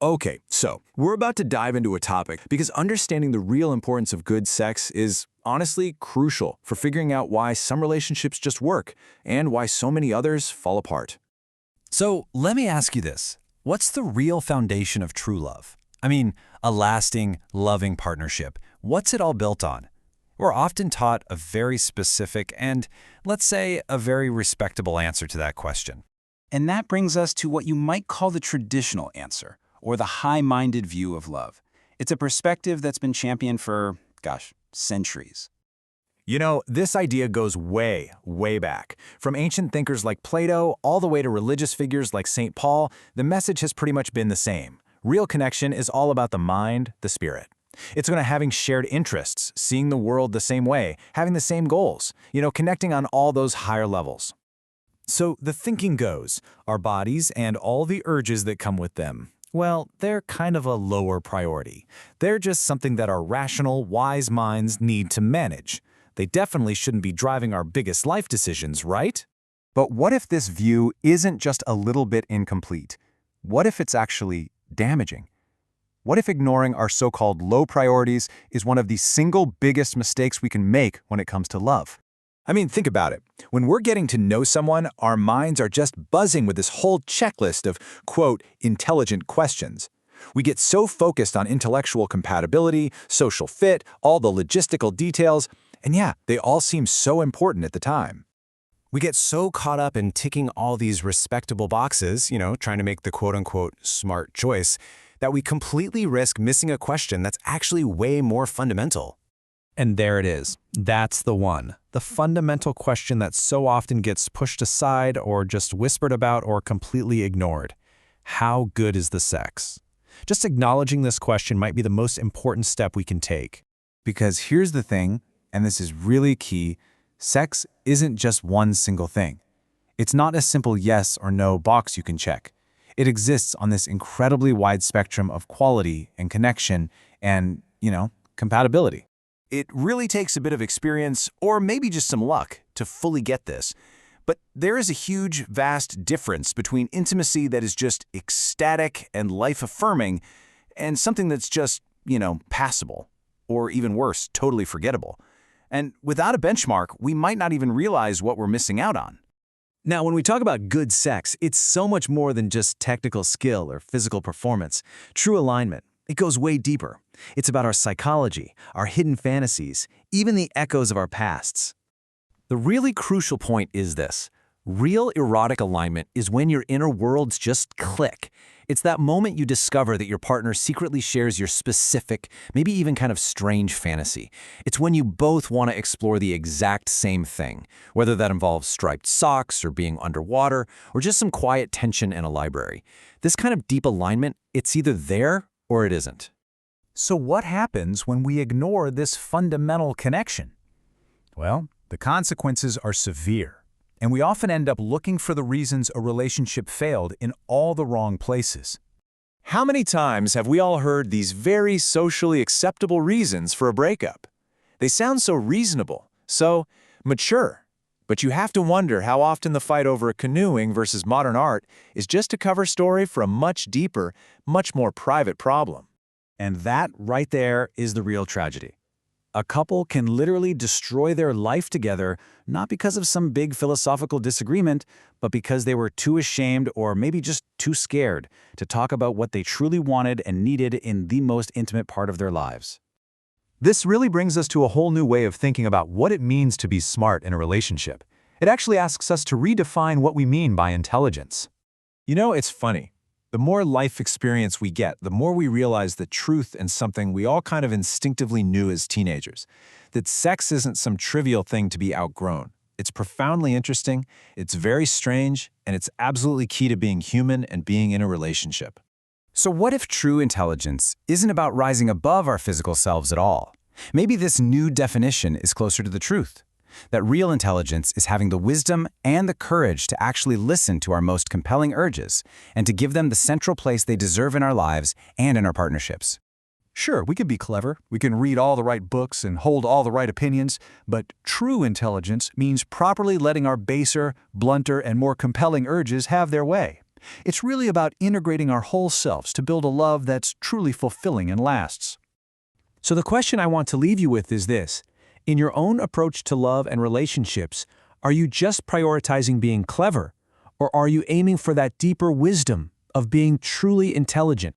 Okay, so we're about to dive into a topic because understanding the real importance of good sex is honestly crucial for figuring out why some relationships just work and why so many others fall apart. So let me ask you this. What's the real foundation of true love? I mean, a lasting, loving partnership. What's it all built on? We're often taught a very specific and, let's say, a very respectable answer to that question. And that brings us to what you might call the traditional answer, or the high-minded view of love. It's a perspective that's been championed for, centuries. You know, this idea goes way, way back. From ancient thinkers like Plato all the way to religious figures like St. Paul, the message has pretty much been the same. Real connection is all about the mind, the spirit. It's going to having shared interests, seeing the world the same way, having the same goals, connecting on all those higher levels. So the thinking goes, our bodies and all the urges that come with them, well, they're kind of a lower priority. They're just something that our rational, wise minds need to manage. They definitely shouldn't be driving our biggest life decisions, right? But what if this view isn't just a little bit incomplete? What if it's actually damaging? What if ignoring our so-called low priorities is one of the single biggest mistakes we can make when it comes to love? I mean, think about it. When we're getting to know someone, our minds are just buzzing with this whole checklist of, quote, intelligent questions. We get so focused on intellectual compatibility, social fit, all the logistical details, and yeah, they all seem so important at the time. We get so caught up in ticking all these respectable boxes, trying to make the quote-unquote smart choice, that we completely risk missing a question that's actually way more fundamental. And there it is. That's the one. The fundamental question that so often gets pushed aside or just whispered about or completely ignored. How good is the sex? Just acknowledging this question might be the most important step we can take. Because here's the thing, and this is really key, sex isn't just one single thing. It's not a simple yes or no box you can check. It exists on this incredibly wide spectrum of quality and connection and, compatibility. It really takes a bit of experience, or maybe just some luck, to fully get this. But there is a huge, vast difference between intimacy that is just ecstatic and life-affirming and something that's just, passable, or even worse, totally forgettable. And without a benchmark, we might not even realize what we're missing out on. Now, when we talk about good sex, it's so much more than just technical skill or physical performance. True alignment, it goes way deeper. It's about our psychology, our hidden fantasies, even the echoes of our pasts. The really crucial point is this. Real erotic alignment is when your inner worlds just click. It's that moment you discover that your partner secretly shares your specific, maybe even kind of strange fantasy. It's when you both want to explore the exact same thing, whether that involves striped socks or being underwater or just some quiet tension in a library. This kind of deep alignment, it's either there or it isn't. So what happens when we ignore this fundamental connection? Well, the consequences are severe, and we often end up looking for the reasons a relationship failed in all the wrong places. How many times have we all heard these very socially acceptable reasons for a breakup? They sound so reasonable, so mature. But you have to wonder how often the fight over canoeing versus modern art is just a cover story for a much deeper, much more private problem. And that right there is the real tragedy. A couple can literally destroy their life together, not because of some big philosophical disagreement, but because they were too ashamed or maybe just too scared to talk about what they truly wanted and needed in the most intimate part of their lives. This really brings us to a whole new way of thinking about what it means to be smart in a relationship. It actually asks us to redefine what we mean by intelligence. It's funny. The more life experience we get, the more we realize the truth in something we all kind of instinctively knew as teenagers, that sex isn't some trivial thing to be outgrown. It's profoundly interesting, it's very strange, and it's absolutely key to being human and being in a relationship. So what if true intelligence isn't about rising above our physical selves at all? Maybe this new definition is closer to the truth. That real intelligence is having the wisdom and the courage to actually listen to our most compelling urges and to give them the central place they deserve in our lives and in our partnerships. Sure, we can be clever, we can read all the right books and hold all the right opinions, but true intelligence means properly letting our baser, blunter, and more compelling urges have their way. It's really about integrating our whole selves to build a love that's truly fulfilling and lasts. So the question I want to leave you with is this. In your own approach to love and relationships, are you just prioritizing being clever, or are you aiming for that deeper wisdom of being truly intelligent?